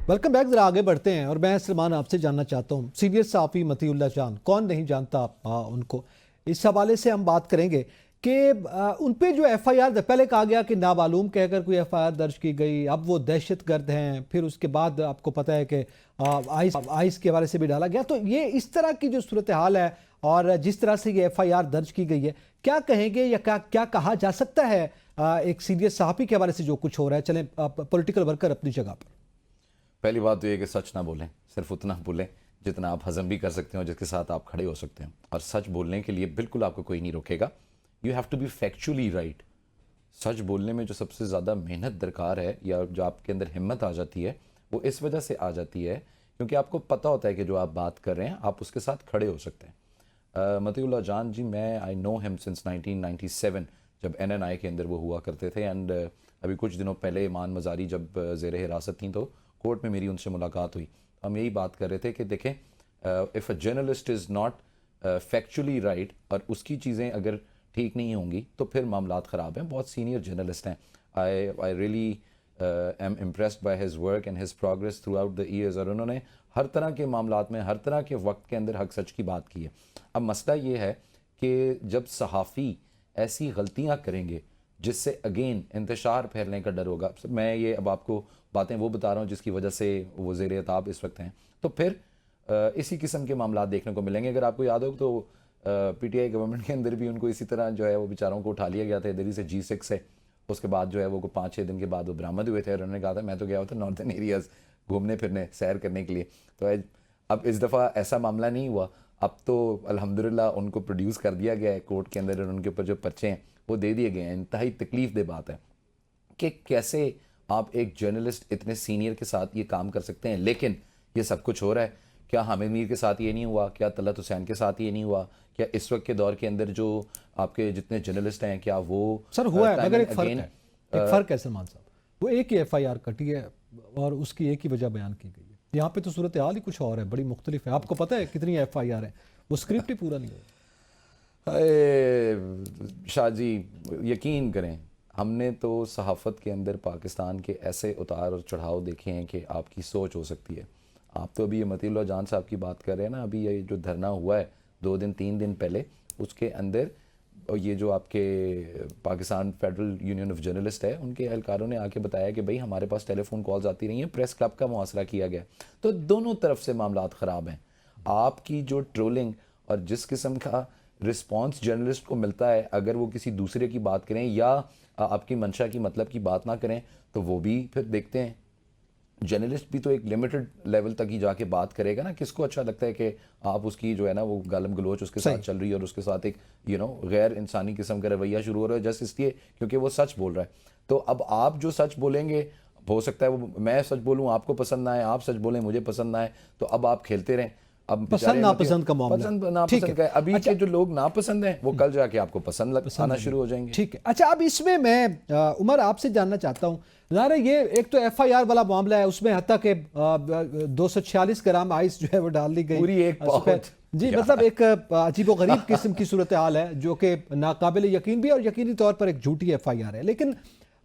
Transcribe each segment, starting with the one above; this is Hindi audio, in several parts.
Welcome back. जरा आगे बढ़ते हैं और मैं सलमान आपसे जानना चाहता हूँ, सीनियर सहाफ़ी मतीउल्लाह जान, कौन नहीं जानता उनको। इस हवाले से हम बात करेंगे कि उन पे जो FIR पहले कहा गया कि नामालूम कहकर कोई FIR दर्ज की गई, अब वो दहशतगर्द हैं, फिर उसके बाद आपको पता है कि आइस के हवाले से भी डाला गया। तो ये इस तरह की जो सूरत हाल है और जिस तरह से ये FIR दर्ज की गई है, क्या कहेंगे या क्या कहा जा सकता है एक सीनियर सहाफ़ी के हवाले से जो कुछ हो रहा है? चलें, पॉलिटिकल वर्कर अपनी जगह पर। पहली बात तो ये कि सच ना बोलें, सिर्फ उतना बोलें जितना आप हजम भी कर सकते हो, जिसके साथ आप खड़े हो सकते हैं। और सच बोलने के लिए बिल्कुल आपको कोई नहीं रोकेगा। You have to be factually right. सच बोलने में जो सबसे ज़्यादा मेहनत दरकार है या जो आपके अंदर हिम्मत आ जाती है, वो इस वजह से आ जाती है क्योंकि आपको पता होता है कि जो आप बात कर रहे हैं आप उसके साथ खड़े हो सकते हैं। मतीउल्लाह जान जी, मैं आई नो हिम सिंस 1997 जब NNI के अंदर वो हुआ करते थे। एंड अभी कुछ दिनों पहले ईमान मज़ारी जब ज़ेर हिरासत थी तो कोर्ट में मेरी उनसे मुलाकात हुई। हम यही बात कर रहे थे कि देखें, if a journalist is not factually right और उसकी चीज़ें अगर ठीक नहीं होंगी तो फिर मामलात ख़राब हैं। बहुत सीनियर जर्नलिस्ट हैं। I really am impressed by his work and his progress through out the years. और उन्होंने हर तरह के मामलात में, हर तरह के वक्त के अंदर हक सच की बात की है। अब मसला ये है कि जब सहाफ़ी ऐसी गलतियाँ करेंगे जिससे अगेन इंतशार फैलने का डर होगा। मैं ये अब आपको बातें वो बता रहा हूँ जिसकी वजह से वो ज़ेर एताब इस वक्त हैं, तो फिर इसी किस्म के मामला देखने को मिलेंगे। अगर आपको याद हो तो PTI गवर्नमेंट के अंदर भी उनको इसी तरह जो है वो बेचारों को उठा लिया गया था दिल्ली से G6 से। उसके बाद जो है वो 5-6 दिन के बाद वो बरामद हुए थे और उन्होंने कहा था मैं तो गया हुआ था नॉर्दर्न एरियाज़ घूमने फिरने, सैर करने के लिए। तो अब इस दफ़ा ऐसा मामला नहीं हुआ। अब तो अल्हम्दुलिल्लाह उनको प्रोड्यूस कर दिया गया है कोर्ट के अंदर और उनके ऊपर जो पर्चे हैं वो दे दिए गए हैं। इंतहाई तकलीफ दे बात है कि कैसे आप एक जर्नलिस्ट इतने सीनियर के साथ ये काम कर सकते हैं। लेकिन ये सब कुछ हो रहा है। क्या हामिद मीर के साथ ये नहीं हुआ? क्या तलत हुसैन के साथ ये नहीं हुआ? क्या इस वक्त के दौर के अंदर जो आपके जितने जर्नलिस्ट हैं क्या वो सर हुआ है? मगर एक फ़र्क है सलमान साहब, वो एक ही FIR कटी है और उसकी एक ही वजह बयान की गई है। यहाँ पे तो सूरत हाल ही कुछ और है, बड़ी मुख्तलिफ है। आपको पता है कितनी FIR है, वो स्क्रिप्ट ही पूरा नहीं हुआ। शाह जी यकीन करें, हमने तो सहाफ़त के अंदर पाकिस्तान के ऐसे उतार और चढ़ाव देखे हैं कि आपकी सोच हो सकती है। आप तो अभी ये मतीउल्लाह जान साहब की बात कर रहे हैं ना, अभी ये जो धरना हुआ है 2-3 दिन पहले, उसके अंदर ये जो आपके Pakistan federal union of journalist है उनके एहलकारों ने आके बताया कि भाई हमारे पास टेलीफोन कॉल्स आती रही हैं, प्रेस क्लब का मुआसरा किया गया। तो दोनों तरफ से मामलात ख़राब हैं। आपकी जो ट्रोलिंग और जिस किस्म का रिस्पॉन्स जर्नलिस्ट को मिलता है, अगर वो किसी दूसरे की बात करें या आपकी मंशा की मतलब की बात ना करें तो वो भी फिर देखते हैं। जर्नलिस्ट भी तो एक लिमिटेड लेवल तक ही जाके बात करेगा ना। किसको अच्छा लगता है कि आप उसकी जो है ना वो गालम गलोच उसके साथ चल रही है और उसके साथ एक गैर इंसानी किस्म का रवैया शुरू हो रहा है जस्ट इसलिए क्योंकि वो सच बोल रहा है। तो अब आप जो सच बोलेंगे, हो सकता है वो मैं सच बोलूँ आपको पसंद ना आए, आप सच बोलें मुझे पसंद ना आए, तो अब आप खेलते रहें। अब पसंद नापसंद का मामला, पसंद नापसंद का अभी के जो लोग नापसंद हैं वो कल जाके आपको पसंद आना शुरू हो जाएंगे। ठीक है। अच्छा, अब इसमें मैं उमर आपसे जानना चाहता हूँ, ज़ाहिर है ये एक तो FIR वाला मामला है, उसमें हत्ता के 246 ग्राम आइस जो है वो डाल दी गई पूरी एक जी, मतलब एक अजीबो गरीब किस्म की सूरत हाल है जो कि नाकाबिल यकीन भी और यकीनी तौर पर एक झूठी FIR है। लेकिन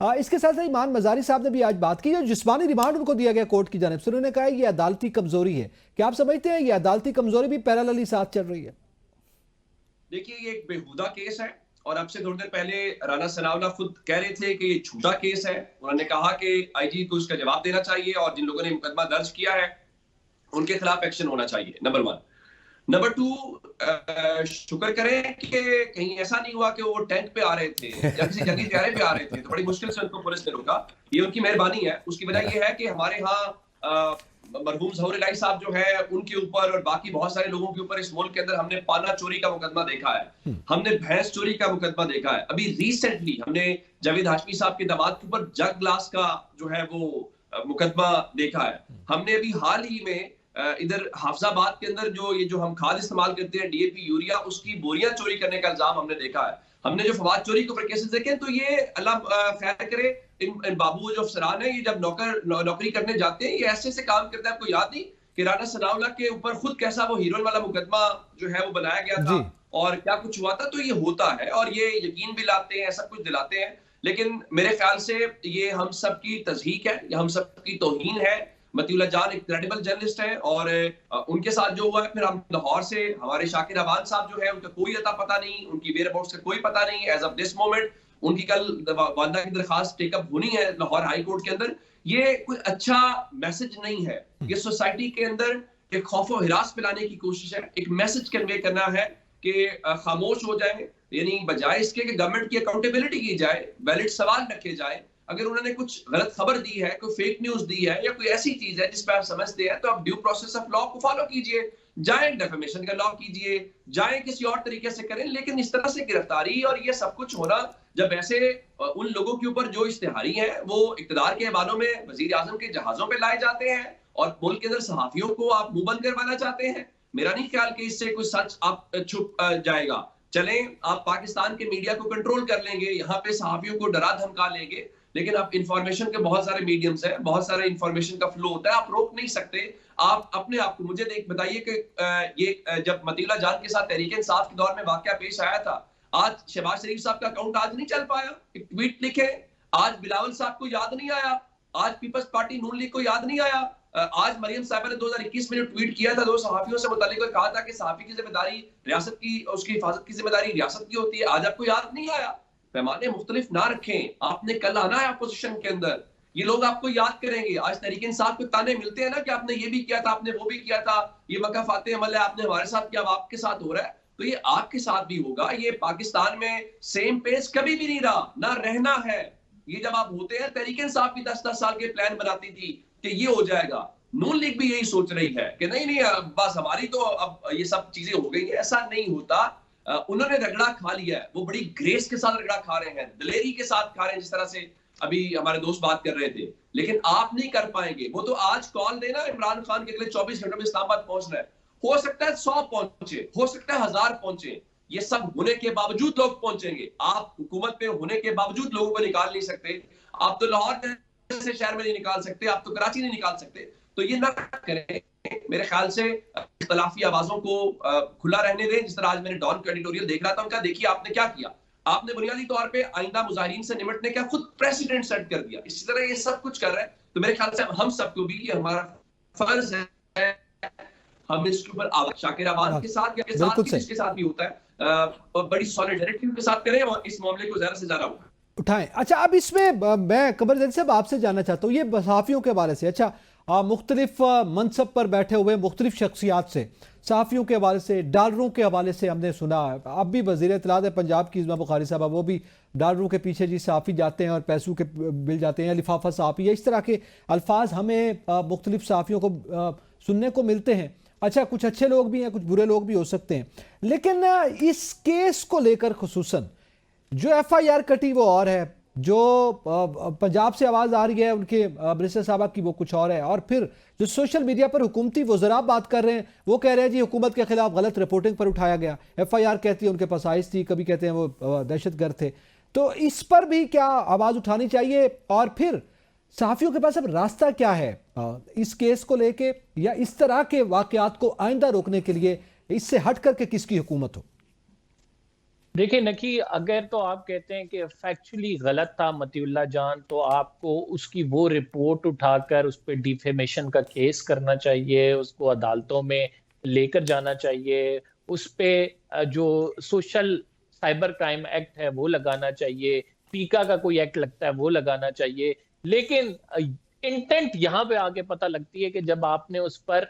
इसके साथ साथ ईमान मज़ारी साहब ने भी आज बात की, जो जिस्मानी रिमांड उनको दिया गया कोर्ट की जानिब से, उन्होंने कहा ये अदालती कमजोरी है। क्या आप समझते हैं ये अदालती कमजोरी भी पैरेलली साथ चल रही है? देखिए, ये एक बेहुदा केस है और अब से थोड़ी देर पहले राना सनाउल्लाह खुद कह रहे थे कि ये झूठा केस है। उन्होंने कहा कि IG को इसका जवाब देना चाहिए और जिन लोगों ने मुकदमा दर्ज किया है उनके खिलाफ एक्शन होना चाहिए, नंबर 1। नंबर 2, शुक्र करें कि कहीं ऐसा नहीं हुआ कि वो टेंट पे आ रहे थे या किसी जंगी त्यारे पे आ रहे थे तो बड़ी मुश्किल से उनको पुलिस ने रोका। ये उनकी मेहरबानी है। उसकी वजह ये है कि हमारे यहाँ मरहूम ज़हूर इलाही साहब जो है उनके ऊपर और बाकी बहुत सारे लोगों के ऊपर इस मुल्क के अंदर हमने पाना चोरी का मुकदमा देखा है, हमने भैंस चोरी का मुकदमा देखा है। अभी रिसेंटली हमने जावेद हाशमी साहब के दामाद के ऊपर जग ग्लास का जो है वो मुकदमा देखा है। हमने अभी हाल ही में इधर हाफजाबाद के अंदर जो हम खाद इस्तेमाल करते हैं DAP यूरिया, उसकी बोरियां चोरी करने का इल्जाम हमने देखा है। हमने जो फवाद चोरी के ऊपर केसेस देखे, तो ये अल्लाह खैर करे, इन बाबू जो अफसरान है ये जब नौकरी करने जाते हैं ये ऐसे से काम करते हैं। आपको याद नहीं कि राना सनाउल्लाह के ऊपर खुद कैसा वो हीरोइन वाला मुकदमा जो है वो बनाया गया था और क्या कुछ हुआ था। तो ये होता है और ये यकीन भी लाते हैं, सब कुछ दिलाते हैं। लेकिन मेरे ख्याल से ये हम सब की तज़हीक है, ये हम सब की तौहीन है मतीउल्लाह जान एक क्रेडिबल जर्नलिस्ट है और उनके साथ जो हुआ है, फिर हम लाहौर से हमारे शाकिर अवान साहब जो है उनका कोई अता पता नहीं, उनकी वेयर अबाउट्स का कोई पता नहीं एज ऑफ दिस मोमेंट। उनकी कल वादा की दरखास्त टेकअप होनी है लाहौर हाई कोर्ट के अंदर। ये कोई अच्छा मैसेज नहीं है, ये सोसाइटी के अंदर एक खौफ और हिरास फैलाने की कोशिश है, एक मैसेज कन्वे करना है कि खामोश हो जाए, यानी बजाय इसके कि गवर्नमेंट की अकाउंटेबिलिटी की जाए, वैलिड सवाल रखे जाए। अगर उन्होंने कुछ गलत खबर दी है, कोई फेक न्यूज दी है या कोई ऐसी चीज है जिस पर आप समझते हैं, तो आप ड्यू प्रोसेस ऑफ लॉ को फॉलो कीजिए, जाए डेफेमेशन का लॉ कीजिए, जाए किसी और तरीके से करें। लेकिन इस तरह से गिरफ्तारी और ये सब कुछ होना, जब ऐसे उन लोगों के ऊपर जो इश्तिहारी हैं वो इक्तदार के हवालों में वजीर आजम के जहाजों पे लाए जाते हैं और मुल्क के अंदर सहाफियों को आप मुंह बंद करवाना चाहते हैं, मेरा नहीं ख्याल कि इससे कोई सच आप छुप जाएगा। चलें, आप पाकिस्तान के मीडिया को कंट्रोल कर लेंगे, यहाँ पे सहाफियों को डरा धमका लेंगे, लेकिन आप इंफॉर्मेशन के बहुत सारे मीडियम्स हैं, बहुत सारे इंफॉर्मेशन का फ्लो होता है, आप रोक नहीं सकते। आप अपने आप को मुझे बताइए कि ये जब मतीउल्लाह जान के साथ तहरीक इंसाफ के दौर में वाकया पेश आया था, आज शहबाज शरीफ साहब का अकाउंट आज नहीं चल पाया, एक ट्वीट लिखे, आज बिलावल साहब को याद नहीं आया, आज पीपल्स पार्टी नून लीग को याद नहीं आया, आज मरियम साहिबा ने 2021 में जो ट्वीट किया था 2 सहाफियों से मुतालिक और कहा था कि सहाफी की जिम्मेदारी रियासत की, उसकी हिफाजत की जिम्मेदारी रियासत की होती है, आज आपको याद नहीं आया। पैमाने मुख्तलिफ ना रखें, आपने कल आना है अपोजिशन के अंदर, ये लोग आपको याद करेंगे। आज तहरीक इंसाफ को ताने मिलते हैं ना कि आपने ये भी किया था, आपने वो भी किया था, ये मकाफाते अमल है, आपने हमारे साथ किया, अब आपके साथ हो रहा है, तो ये आपके साथ भी होगा। ये पाकिस्तान में सेम पेस कभी भी नहीं रहा, ना रहना है। ये जब आप होते हैं, तहरीक इंसाफ भी 10-10 साल के प्लान बनाती थी कि ये हो जाएगा, नून लीग भी यही सोच रही है कि नहीं बस हमारी तो अब ये सब चीजें हो गई है। ऐसा नहीं होता। उन्होंने रगड़ा खा लिया है, वो बड़ी ग्रेस के साथ रगड़ा खा रहे हैं, दिलेरी के साथ खा रहे हैं, जिस तरह से अभी हमारे दोस्त बात कर रहे थे। लेकिन आप नहीं कर पाएंगे। वो तो आज कॉल देना इमरान खान के अगले 24 घंटों में इस्लामाबाद पहुंचना है, हो सकता है 100 पहुंचे, हो सकता है 1000 पहुंचे, ये सब होने के बावजूद लोग पहुंचेंगे। आप हुकूमत पे होने के बावजूद लोगों को निकाल नहीं सकते। आप तो लाहौर जैसे शहर में नहीं निकाल सकते, आप तो कराची नहीं निकाल सकते। तो ये ना करें, मेरे ख्याल से इख्तलाफी आवाजों को खुला रहने दें। जिस तरह आज मैंने डॉन का एडिटोरियल देख रहा था, उनका देखिए आपने क्या किया, आपने बुनियादी तौर पे आइंदा मुजाहिरीन से निपटने का खुद प्रेसिडेंट सेट कर दिया। इसी तरह ये सब कुछ कर रहे हैं, तो मेरे ख्याल से हम सबको भी ये हमारा फर्ज है, हम इसके ऊपर शाकिर अवान के साथ या जिसके साथ भी होता है और बड़ी सॉलिडारिटी के साथ करें और इस मामले को ज्यादा से ज्यादा उठाएं। अच्छा, अब इसमें मैं कमरजैद साहब आपसे जानना चाहता हूँ, ये सहाफ़ियों के हवाले से, अच्छा मुख्तलिफ मनसब पर बैठे हुए मुख्तलिफ शख्सियात से, सहाफ़ियों के हवाले से, डालरों के हवाले से हमने सुना, अब भी वज़ीर इत्तलात है पंजाब की इस्मा बुखारी साहब, वो भी डालरों के पीछे जी सहाफ़ी जाते हैं और पैसों के बिल जाते हैं, लिफाफा सहाफ़ी, इस तरह के अल्फाज हमें मुख्तलिफ सहाफ़ियों को सुनने को मिलते हैं। अच्छा, कुछ अच्छे लोग भी हैं, कुछ बुरे लोग भी हो सकते हैं, लेकिन इस केस को लेकर खुसूसन जो FIR कटी वो और है, जो पंजाब से आवाज़ आ रही है उनके मिनिस्टर साहब की वो कुछ और है, और फिर जो सोशल मीडिया पर हुकूमती वज़रा बात कर रहे हैं, वो कह रहे हैं जी हुकूमत के खिलाफ गलत रिपोर्टिंग पर उठाया गया, FIR कहती है उनके पास आइस थी, कभी कहते हैं वो दहशतगर्द थे। तो इस पर भी क्या आवाज़ उठानी चाहिए, और फिर सहाफ़ियों के पास अब रास्ता क्या है इस केस को लेके, या इस तरह के वाक़यात को आइंदा रोकने के लिए इससे हट करके किसकी हुकूमत हो? देखिए नकी, अगर तो आप कहते हैं कि फैक्चुअली गलत था मतीउल्लाह जान, तो आपको उसकी वो रिपोर्ट उठाकर उस पर डिफेमेशन का केस करना चाहिए, उसको अदालतों में लेकर जाना चाहिए, उस पर जो सोशल साइबर क्राइम एक्ट है वो लगाना चाहिए, पीका का कोई एक्ट लगता है वो लगाना चाहिए। लेकिन इंटेंट यहाँ पे आके पता लगती है कि जब आपने उस पर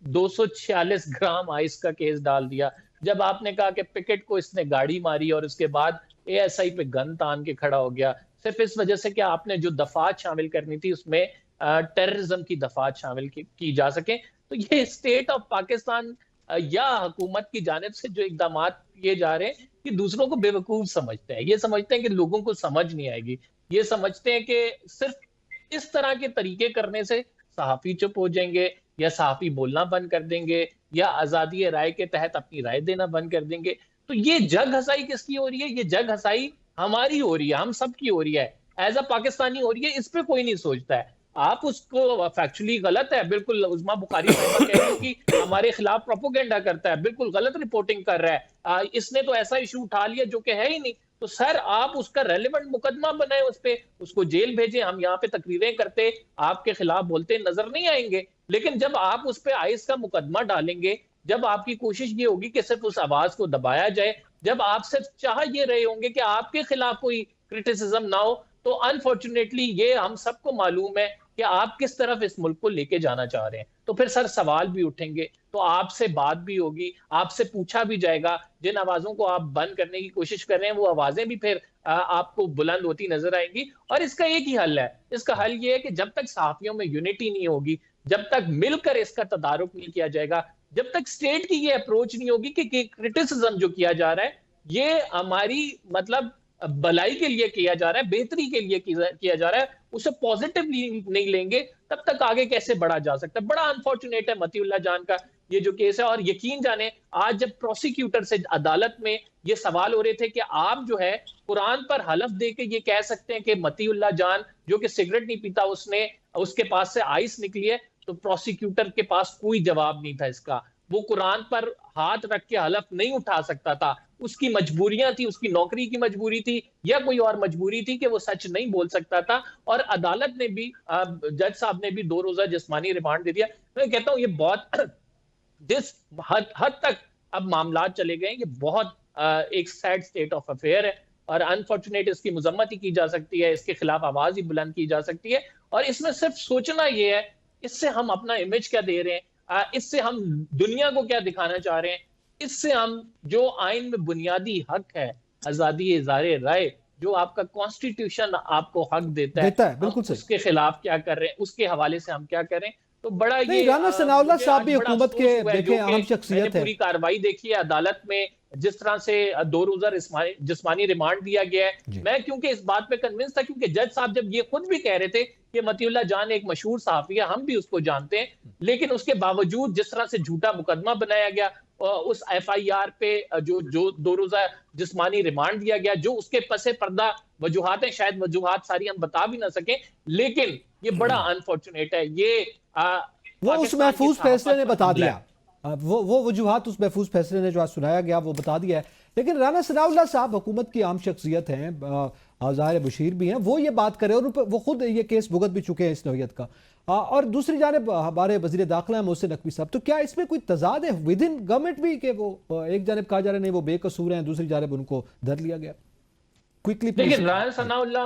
246 ग्राम आइस का केस डाल दिया, जब आपने कहा कि पिकेट को इसने गाड़ी मारी और उसके बाद ASI पे गन तान के खड़ा हो गया, सिर्फ इस वजह से कि आपने जो दफात शामिल करनी थी उसमें टेररिज्म की दफात शामिल की जा सके। तो ये स्टेट ऑफ पाकिस्तान या हुकूमत की जानिब से जो इकदाम किए जा रहे हैं, कि दूसरों को बेवकूफ समझते हैं, ये समझते हैं कि लोगों को समझ नहीं आएगी, ये समझते हैं कि सिर्फ इस तरह के तरीके करने से सहाफी चुप हो जाएंगे, या सहाफी बोलना बंद कर देंगे, या आजादी राय के तहत अपनी राय देना बंद कर देंगे। तो ये जग हसाई किसकी हो रही है? ये जग हसाई हमारी हो रही है, हम सब की हो रही है, एज अ पाकिस्तानी हो रही है। इस पे कोई नहीं सोचता है। आप उसको फैक्चुअली गलत है, बिल्कुल उस्मा बुखारी साहिबा कह रही है कि हमारे खिलाफ प्रोपोगेंडा करता है, बिल्कुल गलत रिपोर्टिंग कर रहा है, इसने तो ऐसा इशू उठा लिया जो कि है ही नहीं। तो सर आप उसका रेलेवेंट मुकदमा बनाए उस पे, उसको जेल भेजें। हम यहाँ पे तकरीरें करते आपके खिलाफ बोलते नजर नहीं आएंगे, लेकिन जब आप उस पे आइस का मुकदमा डालेंगे, जब आपकी कोशिश ये होगी कि सिर्फ उस आवाज को दबाया जाए, जब आप सिर्फ चाह ये रहे होंगे कि आपके खिलाफ कोई क्रिटिसिज्म ना हो, तो अनफॉर्चुनेटली ये हम सबको मालूम है कि आप किस तरफ इस मुल्क को लेके जाना चाह रहे हैं। तो फिर सर सवाल भी उठेंगे, तो आपसे बात भी होगी, आपसे पूछा भी जाएगा। जिन आवाजों को आप बंद करने की कोशिश कर रहे हैं वो आवाजें भी फिर आपको बुलंद होती नजर आएंगी। और इसका एक ही हल है, इसका हल ये है कि जब तक सहाफियों में यूनिटी नहीं होगी, जब तक मिलकर इसका तदारुक नहीं किया जाएगा, जब तक स्टेट की ये अप्रोच नहीं होगी कि क्रिटिसिज्म जो किया जा रहा है ये हमारी मतलब भलाई के लिए किया जा रहा है, बेहतरी के लिए किया जा रहा है, उसे पॉजिटिवली नहीं लेंगे, तब तक आगे कैसे बढ़ा जा सकता है। बड़ा अनफॉर्चुनेट है मतीउल्लाह जान का ये जो केस है। और यकीन जाने आज जब प्रोसिक्यूटर से अदालत में ये सवाल हो रहे थे कि आप जो है कुरान पर हलफ दे के ये कह सकते हैं कि मतीउल्लाह जान जो कि सिगरेट नहीं पीता, उसके पास से आइस निकली है, तो प्रोसिक्यूटर के पास कोई जवाब नहीं था इसका। वो कुरान पर हाथ रख के हलफ नहीं उठा सकता था, उसकी मजबूरियां थी, उसकी नौकरी की मजबूरी थी या कोई और मजबूरी थी कि वो सच नहीं बोल सकता था। और अदालत ने भी, जज साहब ने भी 2 रोजा जिस्मानी रिमांड दे दिया। मैं कहता हूं ये बहुत जिस हद तक अब मामला चले गए, ये बहुत एक सैड स्टेट ऑफ अफेयर है। और अनफॉर्चुनेट इसकी मजम्मत ही की जा सकती है, इसके खिलाफ आवाज ही बुलंद की जा सकती है। और इसमें सिर्फ सोचना ये है इससे हम अपना इमेज क्या दे रहे हैं, इससे हम दुनिया को क्या दिखाना चाह रहे हैं, इससे हम जो आइन में बुनियादी हक है आजादी इज़हारे राय, जो आपका कॉन्स्टिट्यूशन आपको हक देता है बिल्कुल सही। उसके खिलाफ क्या कर रहे हैं, उसके हवाले से हम क्या करें। तो बड़ा ये राना सनाउल्लाह साहब भी हुकूमत के देखें अहम शख्सियत है। पूरी कार्रवाई देखी है अदालत में, जिस तरह से 2 रोजा जिस्मानी रिमांड दिया गया है। मैं क्योंकि इस बात पे कन्विंस था, क्योंकि जज साहब जब ये खुद भी कह रहे थे कि मतीउल्लाह जान एक मशहूर सहाफी है, हम भी उसको जानते हैं, लेकिन उसके बावजूद जिस तरह से झूठा मुकदमा बनाया गया, उस FIR पे जो 2 रोजा जिस्मानी रिमांड दिया गया, जो उसके पसे पर्दा वजूहात हैं, शायद वजूहात सारी हम बता भी ना सकें, लेकिन ये बड़ा अनफॉर्चुनेट है। ये वो उस महफूज फैसले ने बता दिया, वो वजूहात उस महफूज फैसले ने जो आज सुनाया गया वो बता दिया है। लेकिन राना सनाउल्लाह साहब हुकूमत की आम शख्सियत हैं, ज़ाहिर बशीर भी हैं, वो ये बात करें और वो खुद ये केस भुगत भी चुके हैं इस नौयत का। और दूसरी जानिब हमारे वज़ीर दाखिला हैं मोहसिन नकवी साहब, तो क्या इसमें कोई तजाद है विद इन गवर्नमेंट भी कि वो एक जानिब कहा जा रहा है नहीं वो बेकसूर हैं, दूसरी जानिब उनको धर लिया गया? क्विकली देखिए, राना सनाउल्लाह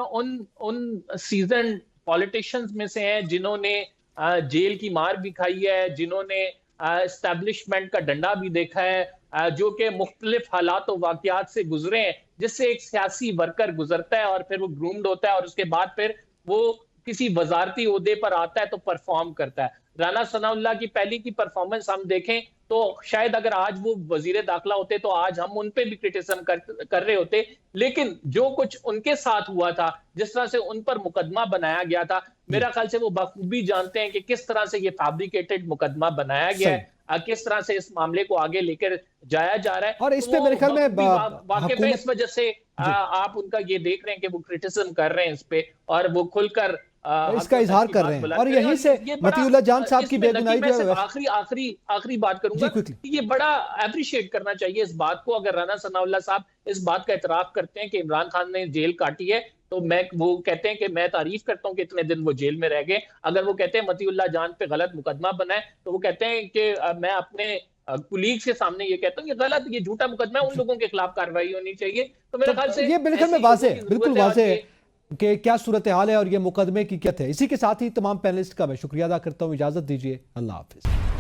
उन सीजन पॉलिटिशियंस में से हैं जिन्होंने जेल की मार भी खाई है, जिन्होंने एस्टैब्लिशमेंट का डंडा भी देखा है, जो कि मुख्तलिफ हालात और वाकयात से गुजरे हैं, जिससे एक सियासी वर्कर गुजरता है और फिर वो ग्रूम्ड होता है और उसके बाद फिर वो किसी वजारती ओहदे पर आता है तो परफॉर्म करता है। राना सनाउल्लाह की पहली की परफॉर्मेंस हम देखें तो शायद अगर आज वो वजीर दाखिला होते तो आज हम उन पे भी क्रिटिसिज्म कर रहे होते, लेकिन जो कुछ उनके साथ हुआ था, जिस तरह से उन पर मुकदमा बनाया गया था, मेरा ख्याल से वो बखूबी जानते हैं कि किस तरह से ये फैब्रिकेटेड मुकदमा बनाया गया है, किस तरह से इस मामले को आगे लेकर जाया जा रहा है। और इस पे मेरे ख्याल में वाकई में इस वजह से आप उनका ये देख रहे हैं कि वो क्रिटिसिज्म कर रहे हैं इस पे और वो खुलकर इसका इजहार कर रहे हैं। और यहीं से मतीउल्लाह जान साहब की बेगुनाही जो है, आखिरी बात करूंगा, ये बड़ा अप्रिशिएट करना चाहिए इस बात को। अगर राना सनाउल्लाह साहब इस बात का इतराफ करते हैं कि इमरान खान ने जेल काटी है, तो वो कहते हैं कि मैं तारीफ करता हूं कि इतने दिन वो जेल में रह गए। अगर वो कहते हैं मतीउल्लाह जान पे गलत मुकदमा बना है, तो वो कहते हैं कि मैं अपने कुलीग्स के सामने ये कहता हूँ ये गलत, ये झूठा मुकदमा है, उन लोगों के खिलाफ कार्रवाई होनी चाहिए। तो मेरे ख्याल से ये बिल्कुल वाज़ेह, बिल्कुल वाज़ेह है कि क्या सूरत हाल है और ये मुकदमे की क्या है। इसी के साथ ही तमाम पैनलिस्ट का मैं शुक्रिया अदा करता हूँ। इजाजत दीजिए, अल्लाह हाफिज।